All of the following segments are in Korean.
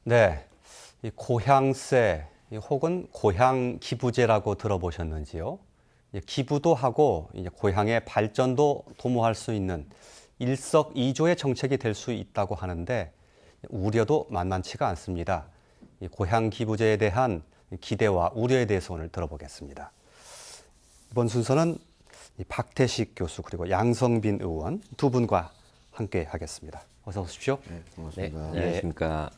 네, 이 고향세 혹은 고향기부제라고 들어보셨는지요? 기부도 하고 이제 고향의 발전도 도모할 수 있는 일석이조의 정책이 될 수 있다고 하는데 우려도 만만치가 않습니다. 이 고향기부제에 대한 기대와 우려에 대해서 오늘 들어보겠습니다. 이번 순서는 박태식 교수 그리고 양성빈 의원 두 분과 함께 하겠습니다. 어서 오십시오. 네, 고맙습니다. 네, 안녕하십니까.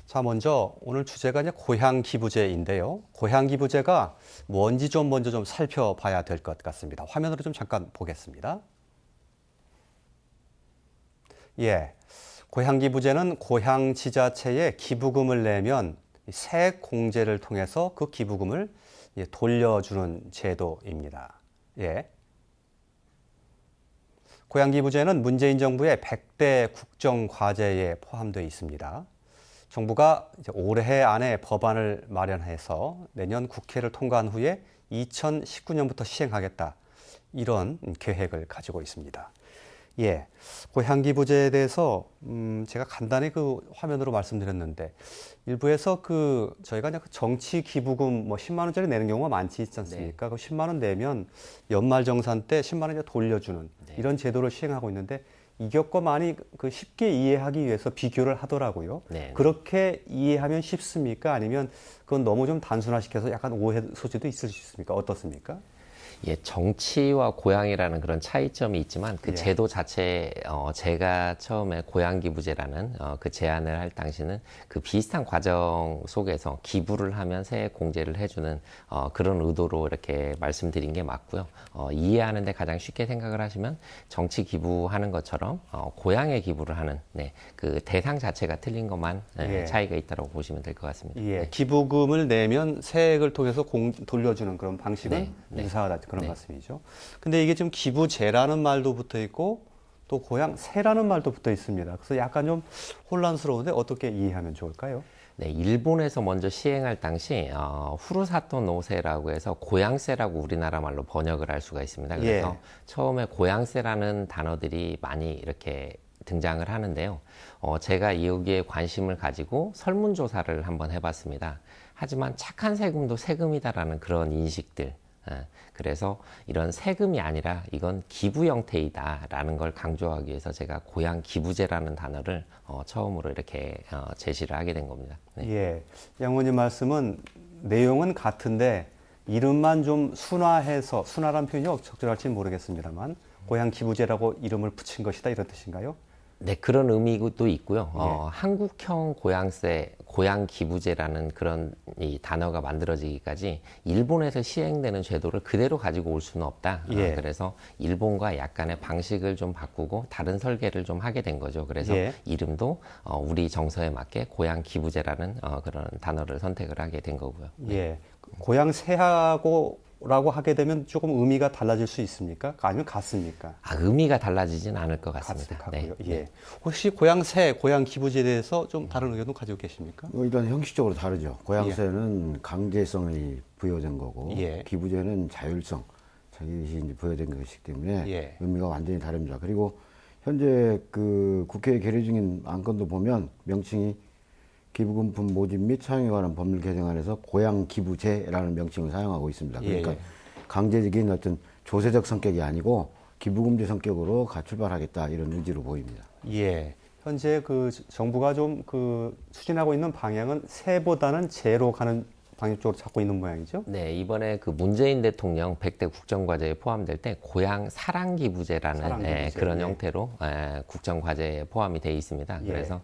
자, 먼저 오늘 주제가 이제 고향기부제인데요. 고향기부제가 뭔지 먼저 좀 살펴봐야 될 것 같습니다. 화면으로 좀 잠깐 보겠습니다. 예, 고향기부제는 고향지자체에 기부금을 내면 세액공제를 통해서 그 기부금을 돌려주는 제도입니다. 예. 고향기부제는 문재인 정부의 100대 국정과제에 포함되어 있습니다. 정부가 이제 올해 안에 법안을 마련해서 내년 국회를 통과한 후에 2019년부터 시행하겠다. 이런 계획을 가지고 있습니다. 예, 고향기부제에 대해서 제가 간단히 그 화면으로 말씀드렸는데 일부에서 저희가 그냥 정치 기부금 뭐 10만 원짜리 내는 경우가 많지 있지 않습니까? 그 10만 원 내면 연말정산 때 10만 원 이제 돌려주는 이런 제도를 시행하고 있는데 이것과 많이 쉽게 이해하기 위해서 비교를 하더라고요. 그렇게 이해하면 쉽습니까? 아니면 그건 너무 좀 단순화시켜서 약간 오해 소지도 있을 수 있습니까? 어떻습니까? 예, 정치와 고향이라는 그런 차이점이 있지만 그 예. 제도 자체 제가 처음에 고향기부제라는 그 제안을 할 당시는 그 비슷한 과정 속에서 기부를 하면 세액 공제를 해주는 그런 의도로 이렇게 말씀드린 게 맞고요. 이해하는데 가장 쉽게 생각을 하시면 정치 기부하는 것처럼 고향에 기부를 하는 그 대상 자체가 틀린 것만 예. 차이가 있다고 보시면 될 것 같습니다. 예, 기부금을 내면 세액을 통해서 돌려주는 그런 방식은 유사하다 그런 네. 말씀이죠. 근데 이게 지금 기부제라는 말도 붙어 있고 또 고향세라는 말도 붙어 있습니다. 그래서 약간 좀 혼란스러운데 어떻게 이해하면 좋을까요? 네, 일본에서 먼저 시행할 당시 후루사토 노세라고 해서 고향세라고 우리나라 말로 번역을 할 수가 있습니다. 그래서 예. 처음에 고향세라는 단어들이 많이 이렇게 등장을 하는데요. 제가 여기에 관심을 가지고 설문조사를 한번 해봤습니다. 하지만 착한 세금도 세금이다라는 그런 인식들. 그래서 이런 세금이 아니라 이건 기부 형태이다라는 걸 강조하기 위해서 제가 고향기부제라는 단어를 처음으로 이렇게 제시를 하게 된 겁니다. 네. 예, 양 의원님 말씀은 내용은 같은데 이름만 좀 순화란 표현이 적절할지는 모르겠습니다만 고향기부제라고 이름을 붙인 것이다 이런 뜻인가요? 네, 그런 의미도 있고요. 예. 한국형 고향세, 고향기부제라는 그런 이 단어가 만들어지기까지 일본에서 시행되는 제도를 그대로 가지고 올 수는 없다. 예. 그래서 일본과 약간의 방식을 좀 바꾸고 다른 설계를 좀 하게 된 거죠. 그래서 예. 이름도 우리 정서에 맞게 고향기부제라는 그런 단어를 선택을 하게 된 거고요. 예, 고향세하고라고 하게 되면 조금 의미가 달라질 수 있습니까? 아니면 같습니까? 의미가 달라지진 않을 것 같습니다. 같고요. 예. 혹시 고향세, 고향기부제에 대해서 좀 다른 의견도 가지고 계십니까? 일단 형식적으로 다르죠. 고향세는 강제성이 부여된 거고, 예. 기부제는 자율성, 자기시 이제 부여된 것이기 때문에 예. 의미가 완전히 다릅니다. 그리고 현재 그 국회에 계류 중인 안건도 보면 명칭이 기부금품 모집 및 사용에 관한 법률 개정안에서 고향기부제라는 명칭을 사용하고 있습니다. 그러니까 예. 강제적인 어떤 조세적 성격이 아니고 기부금제 성격으로 출발하겠다 이런 의지로 보입니다. 예. 현재 정부가 좀 추진하고 있는 방향은 세보다는 제로 가는 방향 쪽으로 잡고 있는 모양이죠? 네, 이번에 그 문재인 대통령 100대 국정과제에 포함될 때 고향 사랑기부제라는 사랑기부제, 그런 예. 형태로 국정과제에 포함이 돼 있습니다. 예. 그래서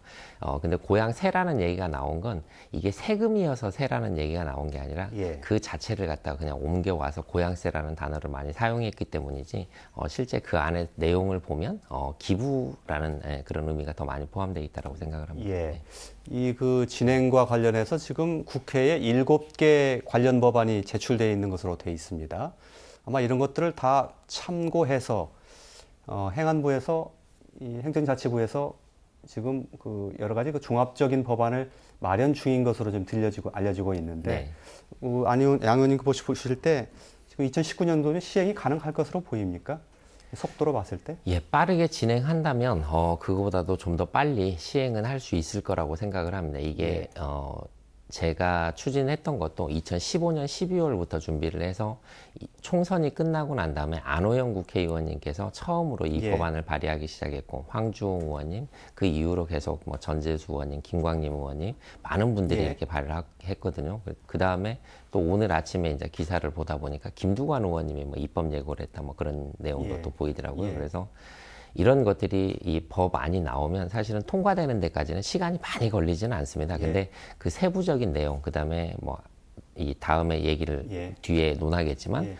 근데 고향세라는 얘기가 나온 건 이게 세금이어서 세라는 얘기가 나온 게 아니라 예. 그 자체를 갖다가 그냥 옮겨와서 고향세라는 단어를 많이 사용했기 때문이지 실제 그 안에 내용을 보면 기부라는 그런 의미가 더 많이 포함되어 있다고 생각을 합니다. 예. 네. 이 진행과 관련해서 지금 국회에 7개 관련 법안이 제출되어 있는 것으로 되어 있습니다. 아마 이런 것들을 다 참고해서 행안부에서 행정자치부에서 지금 여러 가지 종합적인 법안을 마련 중인 것으로 좀 알려지고 있는데 양 의원님 보실 때 지금 2019년도에 시행이 가능할 것으로 보입니까? 속도로 봤을 때? 예, 빠르게 진행한다면 그거보다도 좀 더 빨리 시행은 할 수 있을 거라고 생각을 합니다. 이게 제가 추진했던 것도 2015년 12월부터 준비를 해서 총선이 끝나고 난 다음에 안호영 국회의원님께서 처음으로 이 예. 법안을 발의하기 시작했고, 황주홍 의원님, 그 이후로 계속 뭐 전재수 의원님, 김광림 의원님, 많은 분들이 예. 이렇게 발의를 했거든요. 그 다음에 또 오늘 아침에 이제 기사를 보다 보니까 김두관 의원님이 뭐 입법 예고를 했다 뭐 그런 내용도 예. 또 보이더라고요. 예. 그래서 이런 것들이 이 법안이 나오면 사실은 통과되는 데까지는 시간이 많이 걸리지는 않습니다. 근데 그 세부적인 내용, 그 다음에 뭐 이 다음에 얘기를 예. 뒤에 논하겠지만 예.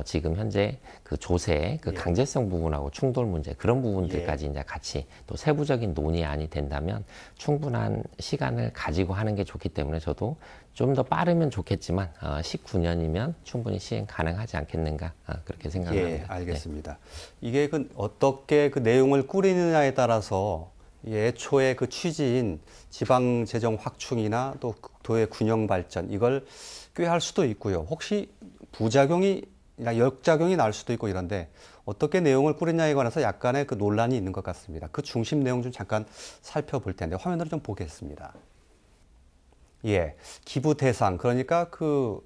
지금 현재 그 조세, 그 강제성 부분하고 충돌 문제 그런 부분들까지 이제 같이 또 세부적인 논의안이 된다면 충분한 시간을 가지고 하는 게 좋기 때문에 저도 좀 더 빠르면 좋겠지만 19년이면 충분히 시행 가능하지 않겠는가 그렇게 생각을 예, 합니다. 알겠습니다. 이게 어떻게 그 내용을 꾸리느냐에 따라서 애초에 그 취지인 지방 재정 확충이나 또 도의 균형 발전 이걸 꾀할 수도 있고요. 혹시 부작용이나 역작용이 날 수도 있고 이런데 어떻게 내용을 꾸리냐에 관해서 약간의 그 논란이 있는 것 같습니다. 그 중심 내용 좀 잠깐 살펴볼 텐데 화면으로 좀 보겠습니다. 예, 기부 대상 그러니까 그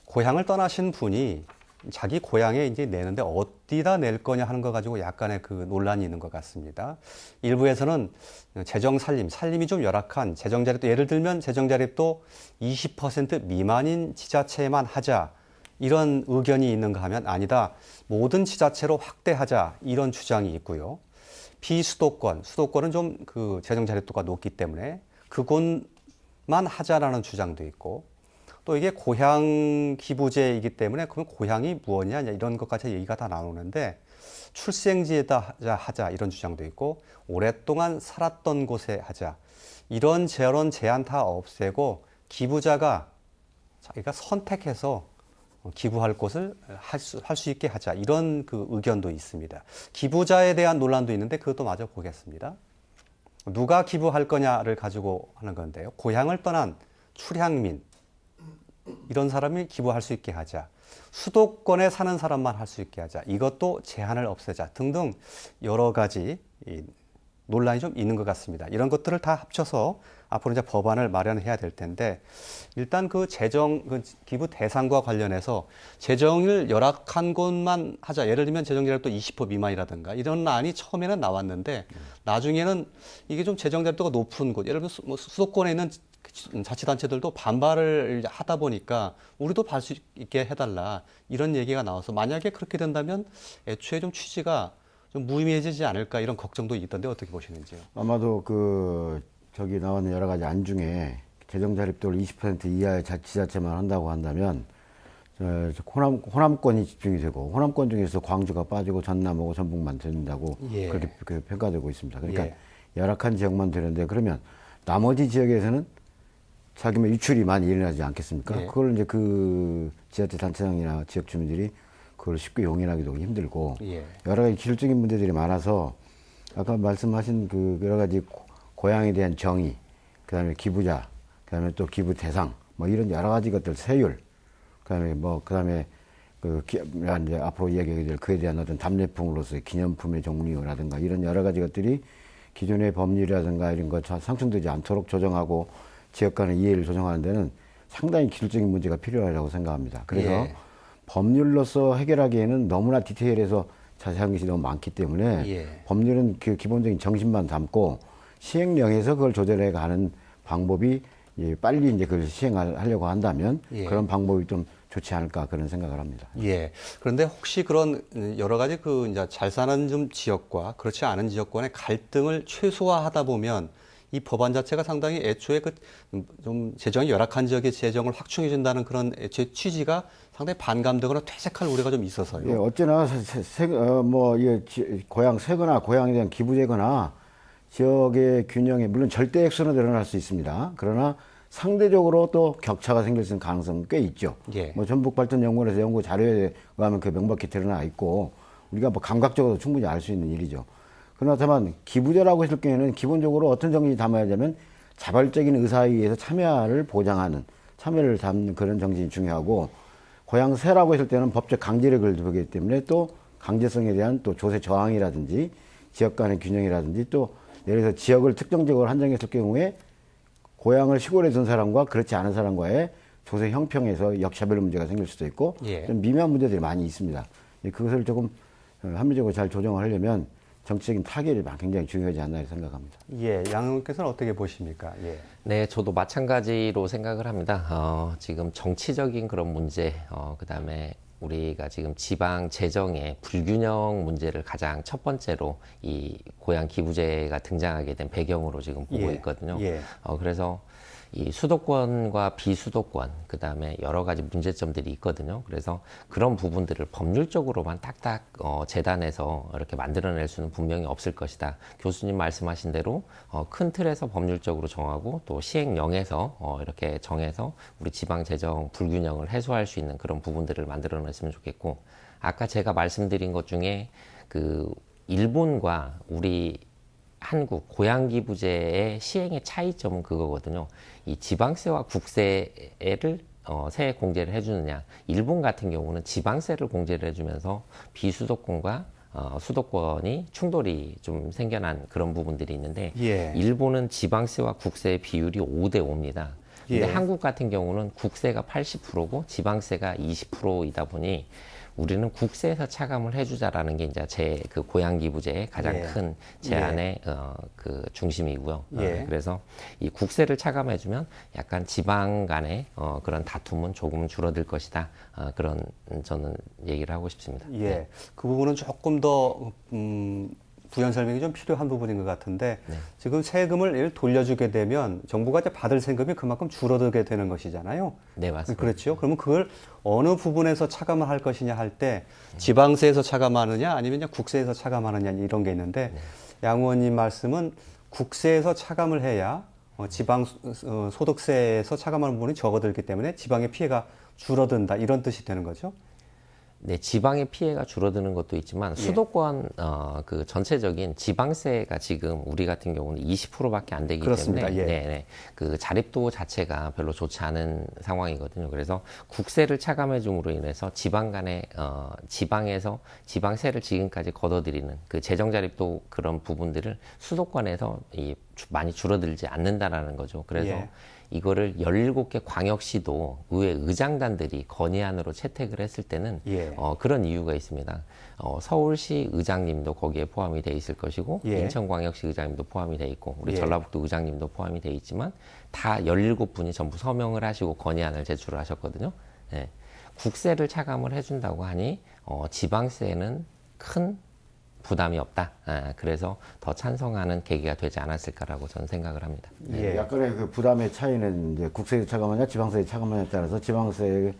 고향을 떠나신 분이 자기 고향에 이제 내는데 어디다 낼 거냐 하는 거 가지고 약간의 그 논란이 있는 것 같습니다. 일부에서는 재정 살림이 좀 열악한 재정 자립도 예를 들면 재정 자립도 20% 미만인 지자체에만 하자 이런 의견이 있는가 하면 아니다. 모든 지자체로 확대하자 이런 주장이 있고요. 수도권은 좀 그 재정 자립도가 높기 때문에 그곳만 하자라는 주장도 있고 또 이게 고향 기부제이기 때문에 그러면 고향이 무엇이냐 이런 것까지 얘기가 다 나오는데 출생지에다 하자 이런 주장도 있고 오랫동안 살았던 곳에 하자 이런 제한 다 없애고 기부자가 자기가 선택해서 기부할 곳을 할 수 있게 하자 이런 그 의견도 있습니다. 기부자에 대한 논란도 있는데 그것도 마저 보겠습니다. 누가 기부할 거냐를 가지고 하는 건데요. 고향을 떠난 출향민 이런 사람이 기부할 수 있게 하자. 수도권에 사는 사람만 할 수 있게 하자. 이것도 제한을 없애자 등등 여러 가지 논란이 좀 있는 것 같습니다. 이런 것들을 다 합쳐서 앞으로 이제 법안을 마련해야 될 텐데 일단 그 기부 대상과 관련해서 재정을 열악한 곳만 하자. 예를 들면 재정 자립도 20% 미만이라든가 이런 안이 처음에는 나왔는데 나중에는 이게 좀 재정 자립도가 높은 곳, 예를 들면 뭐 수도권에 있는 자치단체들도 반발을 하다 보니까 우리도 발 수 있게 해달라 이런 얘기가 나와서 만약에 그렇게 된다면 애초에 좀 취지가 좀 무의미해지지 않을까 이런 걱정도 있던데 어떻게 보시는지요? 아마도 저기 나오는 여러 가지 안 중에 재정 자립도를 20% 이하의 지자체만 한다고 한다면 호남권이 집중이 되고 호남권 중에서 광주가 빠지고 전남하고 전북만 된다고 그렇게 평가되고 있습니다. 그러니까 열악한 지역만 되는데 그러면 나머지 지역에서는 자기만 유출이 많이 일어나지 않겠습니까? 그걸 이제 그 지자체 단체장이나 지역 주민들이 그걸 쉽게 용인하기도 힘들고 여러 가지 기술적인 문제들이 많아서 아까 말씀하신 그 여러 가지 고향에 대한 정의, 그다음에 기부자, 그다음에 또 기부 대상, 뭐 이런 여러 가지 것들 세율, 그다음에 이제 앞으로 이야기하게 될 그에 대한 어떤 답례품으로서의 기념품의 종류라든가 이런 여러 가지 것들이 기존의 법률이라든가 이런 것 상충되지 않도록 조정하고 지역 간의 이해를 조정하는 데는 상당히 기술적인 문제가 필요하다고 생각합니다. 그래서 법률로서 해결하기에는 너무나 디테일해서 자세한 것이 너무 많기 때문에 법률은 그 기본적인 정신만 담고 시행령에서 그걸 조절해 가는 방법이 빨리 이제 그걸 시행하려고 한다면 그런 방법이 좀 좋지 않을까 그런 생각을 합니다. 그런데 혹시 그런 여러 가지 이제 잘 사는 좀 지역과 그렇지 않은 지역간의 갈등을 최소화하다 보면 이 법안 자체가 상당히 애초에 좀 재정이 열악한 지역의 재정을 확충해 준다는 그런 애초의 취지가 상당히 반감되거나 퇴색할 우려가 좀 있어서요. 어쨌거나 고향 세거나 고향에 대한 기부제거나 지역의 균형에 물론 절대 액수는 늘어날 수 있습니다. 그러나 상대적으로 또 격차가 생길 수 있는 가능성은 꽤 있죠. 전북발전연구원에서 연구 자료에 의하면 그 명백히 드러나 있고 우리가 감각적으로 충분히 알 수 있는 일이죠. 그러나 다만 기부제라고 했을 경우에는 기본적으로 어떤 정신이 담아야 되면 자발적인 의사에 의해서 참여를 보장하는 참여를 담는 그런 정신이 중요하고 고향세라고 했을 때는 법적 강제력을 두기 때문에 또 강제성에 대한 또 조세 저항이라든지 지역 간의 균형이라든지 또 예를 들어서 지역을 특정 지역으로 한정했을 경우에 고향을 시골에 둔 사람과 그렇지 않은 사람과의 조세 형평에서 역차별 문제가 생길 수도 있고 예. 좀 미묘한 문제들이 많이 있습니다. 그것을 조금 합리적으로 잘 조정을 하려면 정치적인 타결이 굉장히 중요하지 않나 생각합니다. 예, 양 의원께서는 어떻게 보십니까? 예. 네, 저도 마찬가지로 생각을 합니다. 지금 정치적인 그런 문제, 그다음에 우리가 지금 지방 재정의 불균형 문제를 가장 첫 번째로 이 고향 기부제가 등장하게 된 배경으로 지금 보고 예, 있거든요. 예. 그래서 이 수도권과 비수도권, 그 다음에 여러 가지 문제점들이 있거든요. 그래서 그런 부분들을 법률적으로만 딱딱 재단해서 이렇게 만들어낼 수는 분명히 없을 것이다. 교수님 말씀하신 대로 큰 틀에서 법률적으로 정하고 또 시행령에서 이렇게 정해서 우리 지방 재정 불균형을 해소할 수 있는 그런 부분들을 만들어냈으면 좋겠고, 아까 제가 말씀드린 것 중에 그 일본과 우리 한국 고향기부제의 시행의 차이점은 그거거든요. 이 지방세와 국세를 세액 공제를 해주느냐. 일본 같은 경우는 지방세를 공제를 해주면서 비수도권과 수도권이 충돌이 좀 생겨난 그런 부분들이 있는데, 예. 일본은 지방세와 국세의 비율이 5대 5입니다. 근데 예. 한국 같은 경우는 국세가 80%고 지방세가 20%이다 보니 우리는 국세에서 차감을 해주자라는 게 이제 제 그 고향기부제의 가장 예. 큰 제안의 그 중심이고요. 예. 그래서 이 국세를 차감해주면 약간 지방 간의 그런 다툼은 조금 줄어들 것이다. 그런 저는 얘기를 하고 싶습니다. 예. 그 부분은 조금 더 부연 설명이 좀 필요한 부분인 것 같은데 네. 지금 세금을 돌려주게 되면 정부가 이제 받을 세금이 그만큼 줄어들게 되는 것이잖아요. 네, 맞습니다. 그렇죠. 그러면 그걸 어느 부분에서 차감을 할 것이냐 할 때 지방세에서 차감하느냐 아니면 그냥 국세에서 차감하느냐 이런 게 있는데 양 의원님 말씀은 국세에서 차감을 해야 지방 소득세에서 차감하는 부분이 적어들기 때문에 지방의 피해가 줄어든다 이런 뜻이 되는 거죠. 네, 지방의 피해가 줄어드는 것도 있지만 수도권 그 전체적인 지방세가 지금 우리 같은 경우는 20%밖에 안 되기 그렇습니다. 때문에 예. 네, 그 자립도 자체가 별로 좋지 않은 상황이거든요. 그래서 국세를 차감해 줌으로 인해서 지방 간의 지방에서 지방세를 지금까지 걷어들이는 그 재정 자립도 그런 부분들을 수도권에서 많이 줄어들지 않는다라는 거죠. 그래서 예. 이거를 17개 광역시도 의회 의장단들이 건의안으로 채택을 했을 때는 예. 그런 이유가 있습니다. 서울시 의장님도 거기에 포함이 돼 있을 것이고 예. 인천광역시 의장님도 포함이 돼 있고 우리 예. 전라북도 의장님도 포함이 돼 있지만 다 17분이 전부 서명을 하시고 건의안을 제출을 하셨거든요. 예. 국세를 차감을 해준다고 하니 지방세는 큰 부담이 없다. 그래서 더 찬성하는 계기가 되지 않았을까라고 저는 생각을 합니다. 예. 약간의 그 부담의 차이는 이제 국세에 차감하냐 지방세에 차감하냐에 따라서 지방세가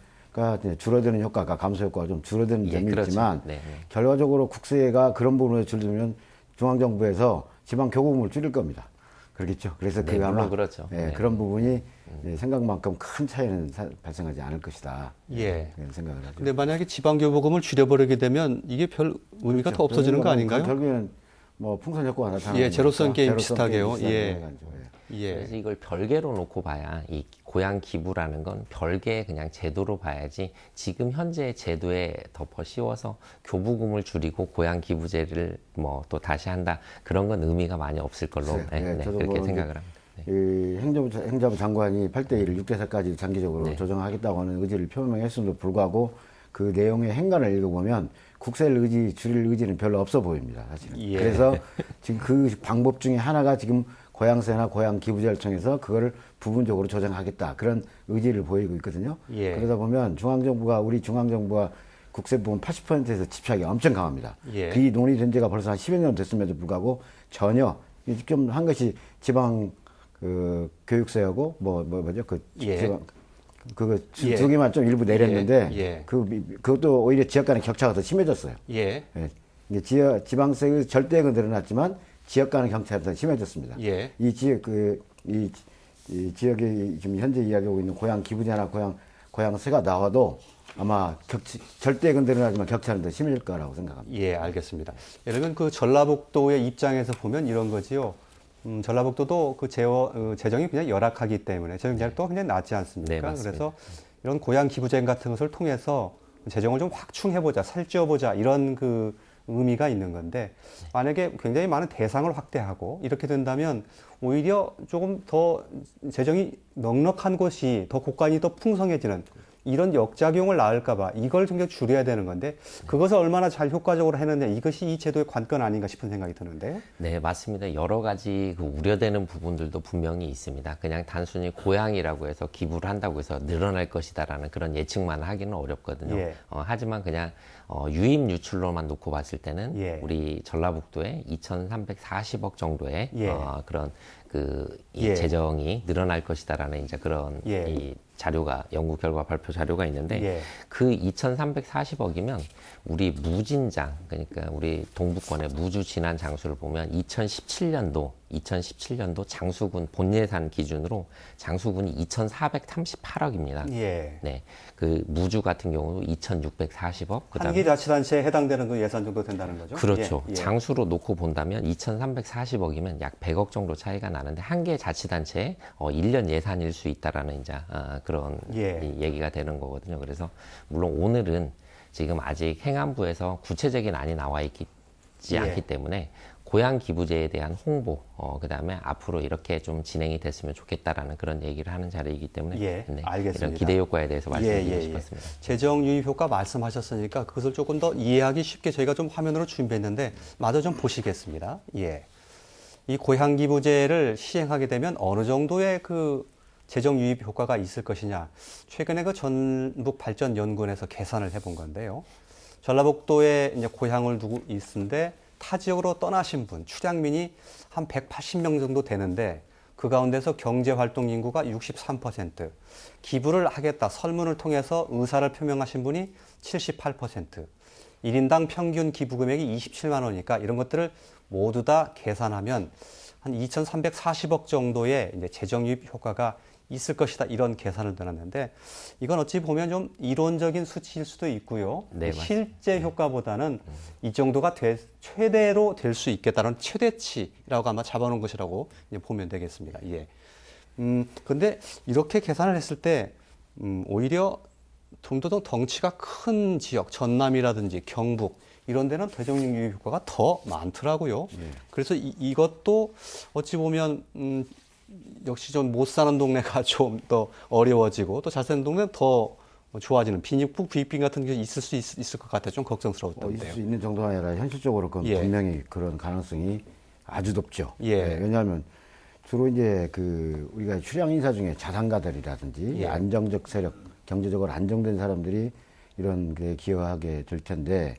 이제 줄어드는 효과가 감소 효과가 좀 줄어드는 예, 점이 그렇죠. 있지만 네, 네. 결과적으로 국세가 그런 부분에 줄이면 중앙정부에서 지방 교부금을 줄일 겁니다. 그렇겠죠. 그래서 네, 그 아마 물론 그렇죠. 예, 네. 그런 부분이 생각만큼 큰 차이는 발생하지 않을 것이다. 예. 그런 생각을 하죠. 근데 만약에 지방교부금을 줄여버리게 되면 이게 별 의미가 더 없어지는 거 아닌가요? 결국에는 뭐 풍선 효과가 나타나는 예, 제로섬 거니까 게임 제로섬 비슷하게요. 게임 예. 비슷하게 하죠. 예. 예. 그래서 이걸 별개로 놓고 봐야 이 고향 기부라는 건 별개의 그냥 제도로 봐야지 지금 현재의 제도에 덮어 씌워서 교부금을 줄이고 고향 기부제를 뭐 또 다시 한다 그런 건 의미가 많이 없을 걸로 글쎄요. 예, 저도 그렇게 뭐 생각을 합니다. 네. 그 행정부 장관이 8대1을 6대4까지 장기적으로 네. 조정하겠다고 하는 의지를 표명했음에도 불구하고 그 내용의 행간을 읽어보면 국세를 줄일 의지는 별로 없어 보입니다, 사실은. 예. 그래서 지금 그 방법 중에 하나가 지금 고향세나 고향 기부제를 통해서 그거를 부분적으로 조정하겠다 그런 의지를 보이고 있거든요. 예. 그러다 보면 우리 중앙정부가 국세 부분 80%에서 집착이 엄청 강합니다. 예. 이 논의된 지가 벌써 한 10여 년 됐음에도 불구하고 전혀 좀 한 것이 지방 그 교육세하고 뭐죠 그 예. 지방 그거 예. 두 개만 좀 일부 내렸는데 예. 예. 그것도 오히려 지역 간의 격차가 더 심해졌어요. 예. 예. 이게 지방세의 절대액은 늘어났지만 지역 간의 격차가 더 심해졌습니다. 예. 이 지역 이 지역에 지금 현재 이야기하고 있는 고향 기부제나 고향세가 나와도 아마 절대액은 늘어나지만 격차는 더 심해질 거라고 생각합니다. 예, 알겠습니다. 예를 들면 그 전라북도의 입장에서 보면 이런 거지요. 전라북도도 그 재정이 그냥 열악하기 때문에 재정 자립도가 굉장히 낮지 않습니까? 네, 맞습니다. 그래서 이런 고향 기부제 같은 것을 통해서 재정을 좀 확충해보자, 살찌워보자 이런 그 의미가 있는 건데 만약에 굉장히 많은 대상을 확대하고 이렇게 된다면 오히려 조금 더 재정이 넉넉한 곳이 더 곳간이 더 풍성해지는 이런 역작용을 낳을까봐 이걸 굉장히 줄여야 되는 건데 그것을 얼마나 잘 효과적으로 해느냐 이것이 이 제도의 관건 아닌가 싶은 생각이 드는데요. 네, 맞습니다. 여러 가지 그 우려되는 부분들도 분명히 있습니다. 그냥 단순히 고양이라고 해서 기부를 한다고 해서 늘어날 것이다라는 그런 예측만 하기는 어렵거든요. 예. 하지만 그냥 유입 유출로만 놓고 봤을 때는 예. 우리 전라북도에 2,340억 정도의 예. 그런 이 예. 재정이 늘어날 것이다라는 이제 그런 예. 이 자료가 연구 결과 발표 자료가 있는데 예. 그 2,340억이면 우리 무진장 그러니까 우리 동부권의 무주 진안 장수를 보면 2017년도 장수군 본예산 기준으로 장수군이 2,438억입니다. 예. 네, 그 무주 같은 경우도 2,640억. 한기 자치단체에 해당되는 그 예산 정도 된다는 거죠? 그렇죠. 예. 예. 장수로 놓고 본다면 2,340억이면 약 100억 정도 차이가 나는데 한 개 자치단체에 1년 예산일 수 있다라는 이제 그런 예. 이 얘기가 되는 거거든요. 그래서 물론 오늘은 지금 아직 행안부에서 구체적인 안이 나와 있지 예. 않기 때문에 고향 기부제에 대한 홍보, 그다음에 앞으로 이렇게 좀 진행이 됐으면 좋겠다라는 그런 얘기를 하는 자리이기 때문에 예, 네, 알겠습니다. 이런 기대 효과에 대해서 말씀드리고 싶었습니다. 재정 유입 효과 말씀하셨으니까 그것을 조금 더 이해하기 쉽게 저희가 좀 화면으로 준비했는데 마저 좀 보시겠습니다. 예. 이 고향 기부제를 시행하게 되면 어느 정도의 그 재정 유입 효과가 있을 것이냐. 최근에 그 전북 발전 연구원에서 계산을 해본 건데요. 전라북도에 이제 고향을 두고 있는데 타 지역으로 떠나신 분, 출향민이 한 180명 정도 되는데 그 가운데서 경제활동 인구가 63%, 기부를 하겠다 설문을 통해서 의사를 표명하신 분이 78%, 1인당 평균 기부 금액이 27만 원이니까 이런 것들을 모두 다 계산하면 한 2,340억 정도의 이제 재정 유입 효과가 있을 것이다 이런 계산을 내놨는데 이건 어찌 보면 좀 이론적인 수치일 수도 있고요. 네, 실제 효과보다는 이 정도가 최대로 될 수 있겠다는 최대치라고 아마 잡아놓은 것이라고 이제 보면 되겠습니다. 예. 근데 이렇게 계산을 했을 때 오히려 좀 더 덩치가 큰 지역, 전남이라든지 경북 이런 데는 재정 유입 효과가 더 많더라고요. 그래서 이것도 어찌 보면 역시 좀 못 사는 동네가 좀 더 어려워지고 또 잘 사는 동네는 더 좋아지는 빈익북 부익빈 같은 게 있을 수 있을 것 같아 좀 걱정스러웠던데요. 있을 수 있는 정도가 아니라 현실적으로 그 예. 분명히 그런 가능성이 아주 높죠. 예. 네, 왜냐하면 주로 이제 그 우리가 출향 인사 중에 자산가들이라든지 예. 안정적 세력, 경제적으로 안정된 사람들이 이런 게 기여하게 될 텐데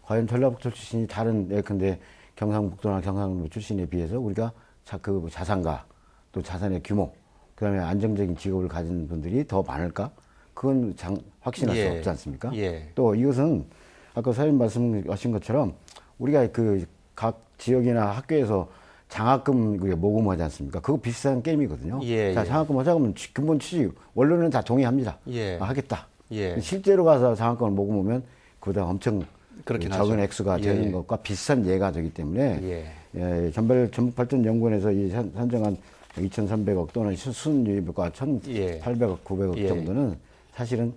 과연 전라북도 출신이 다른 예컨대 경상북도나 경상도 출신에 비해서 우리가 그 자산가 또 자산의 규모, 그다음에 안정적인 직업을 가진 분들이 더 많을까? 그건 확신할 수 없지 않습니까? 예. 또 이것은 아까 사장님 말씀하신 것처럼 우리가 그 각 지역이나 학교에서 장학금 모금하지 않습니까? 그거 비슷한 게임이거든요. 예, 자, 예. 장학금 하자면 근본 취지 원로는 다 동의합니다. 예. 하겠다. 예. 실제로 가서 장학금을 모금하면 그보다 엄청 그렇긴 적은 하죠. 액수가 예. 되는 것과 비슷한 예가 되기 때문에 예. 전북발전연구원에서 선정한 2,300억 또는 순유입과 1,800억, 900억 예. 정도는 사실은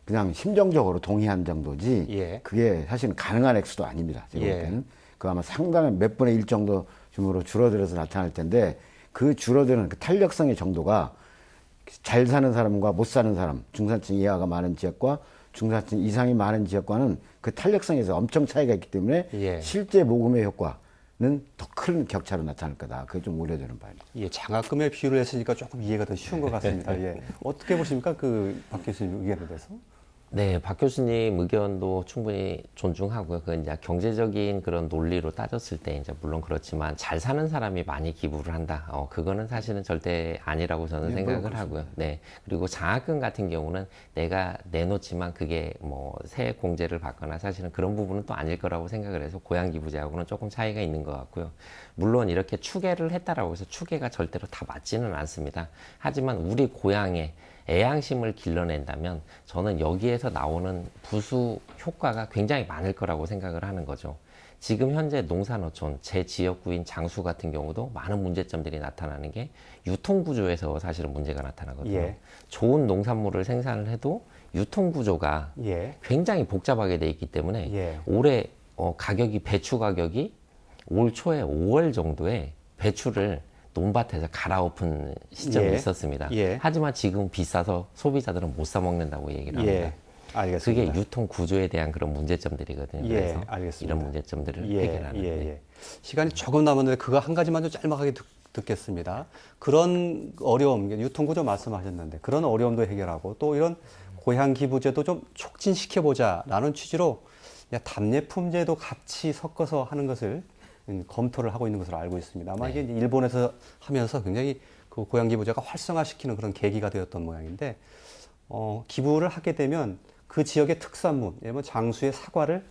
그냥 심정적으로 동의한 정도지 예. 그게 사실은 가능한 액수도 아닙니다. 제가 예. 볼 때는. 그 아마 상당한 몇 분의 1 정도 줌으로 줄어들어서 나타날 텐데 그 줄어드는 그 탄력성의 정도가 잘 사는 사람과 못 사는 사람, 중산층 이하가 많은 지역과 중산층 이상이 많은 지역과는 그 탄력성에서 엄청 차이가 있기 때문에 예. 실제 모금의 효과는 더 큰 격차로 나타날 거다. 그게 좀 우려되는 바입니다. 예, 장학금의 비유를 했으니까 조금 이해가 더 쉬운 것 같습니다. 예. 어떻게 보십니까? 그 박 교수님 의견에 대해서? 네, 박 교수님 의견도 충분히 존중하고요. 그 이제 경제적인 그런 논리로 따졌을 때 이제 물론 그렇지만 잘 사는 사람이 많이 기부를 한다. 그거는 사실은 절대 아니라고 저는 생각을 하고요. 네. 그리고 장학금 같은 경우는 내가 내놓지만 그게 뭐 세액 공제를 받거나 사실은 그런 부분은 또 아닐 거라고 생각을 해서 고향 기부제하고는 조금 차이가 있는 것 같고요. 물론 이렇게 추계를 했다라고 해서 추계가 절대로 다 맞지는 않습니다. 하지만 우리 고향에 애양심을 길러낸다면 저는 여기에서 나오는 부수 효과가 굉장히 많을 거라고 생각을 하는 거죠. 지금 현재 농산어촌, 제 지역구인 장수 같은 경우도 많은 문제점들이 나타나는 게 유통구조에서 사실은 문제가 나타나거든요. 예. 좋은 농산물을 생산을 해도 유통 구조가 예. 굉장히 복잡하게 돼 있기 때문에 예. 올해 배추 가격이 올 초에 5월 정도에 배추를 논밭에서 갈아엎은 시점이 예. 있었습니다. 예. 하지만 지금 비싸서 소비자들은 못 사 먹는다고 얘기를 합니다. 예. 알겠습니다. 그게 유통 구조에 대한 그런 문제점들이거든요. 예, 그래서 알겠습니다. 이런 문제점들을 예, 해결하는. 예, 네. 예. 시간이 조금 남았는데 그거 한 가지만 좀 짤막하게 듣겠습니다. 그런 어려움, 유통구조 말씀하셨는데 그런 어려움도 해결하고 또 이런 고향 기부제도 좀 촉진시켜보자라는 취지로 답례품제도 같이 섞어서 하는 것을 검토를 하고 있는 것으로 알고 있습니다. 아마 이게 일본에서 하면서 굉장히 그 고향 기부제가 활성화시키는 그런 계기가 되었던 모양인데 기부를 하게 되면 그 지역의 특산물, 예를 들면 장수의 사과를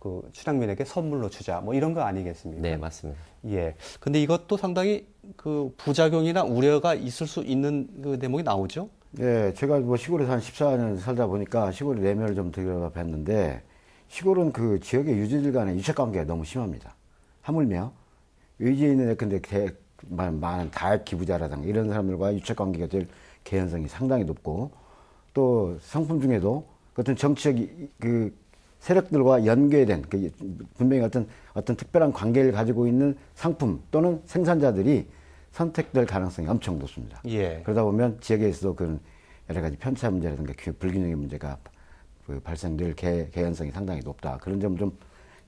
그 출향민에게 선물로 주자, 이런 거 아니겠습니까? 네, 맞습니다. 예. 근데 이것도 상당히 그 부작용이나 우려가 있을 수 있는 그 대목이 나오죠? 예, 제가 시골에서 한 14년 살다 보니까 시골의 내면을 좀 들여다봤는데 시골은 그 지역의 유지들 간의 유착 관계가 너무 심합니다. 하물며 의지에 있는 근데 많은 다액 기부자라든가 이런 사람들과 유착 관계가 될 개연성이 상당히 높고 또 상품 중에도 어떤 정치적 그 세력들과 연계된 분명히 어떤 특별한 관계를 가지고 있는 상품 또는 생산자들이 선택될 가능성이 엄청 높습니다. 예. 그러다 보면 지역에서도 그런 여러 가지 편차 문제라든가 불균형의 문제가 발생될 개연성이 상당히 높다. 그런 점 좀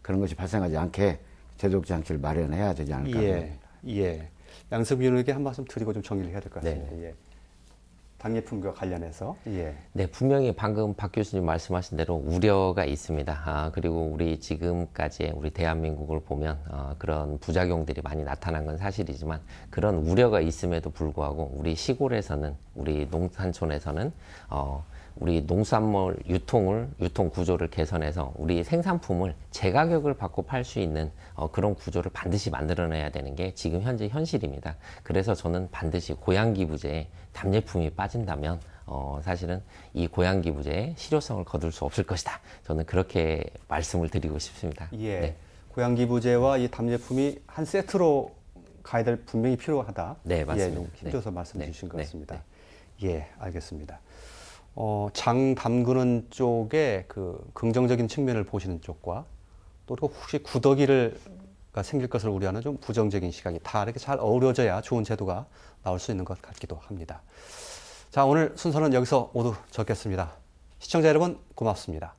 그런 것이 발생하지 않게 제도적 장치를 마련해야 되지 않을까. 예. 예. 양승 의원에게 한 말씀 드리고 좀 정리를 해야 될 것 같습니다. 예. 당예품과 관련해서. 예. 네, 분명히 방금 박 교수님 말씀하신 대로 우려가 있습니다. 그리고 우리 지금까지의 우리 대한민국을 보면 그런 부작용들이 많이 나타난 건 사실이지만 그런 우려가 있음에도 불구하고 우리 시골에서는 우리 농산촌에서는 우리 농산물 유통 구조를 개선해서 우리 생산품을 제가격을 받고 팔 수 있는 그런 구조를 반드시 만들어내야 되는 게 지금 현재 현실입니다. 그래서 저는 반드시 고향기부제에 답례품이 빠진다면 사실은 이 고향기부제의 실효성을 거둘 수 없을 것이다. 저는 그렇게 말씀을 드리고 싶습니다. 예. 네. 고향기부제와 이 답례품이 한 세트로 가야 될 분명히 필요하다. 네, 맞습니다. 예, 좀 힘줘서 네. 말씀 주신 것 네. 같습니다. 예, 알겠습니다. 장 담그는 쪽에 그 긍정적인 측면을 보시는 쪽과 또 혹시 구더기가 생길 것을 우려하는 좀 부정적인 시각이 다 이렇게 잘 어우러져야 좋은 제도가 나올 수 있는 것 같기도 합니다. 자, 오늘 순서는 여기서 모두 적겠습니다. 시청자 여러분 고맙습니다.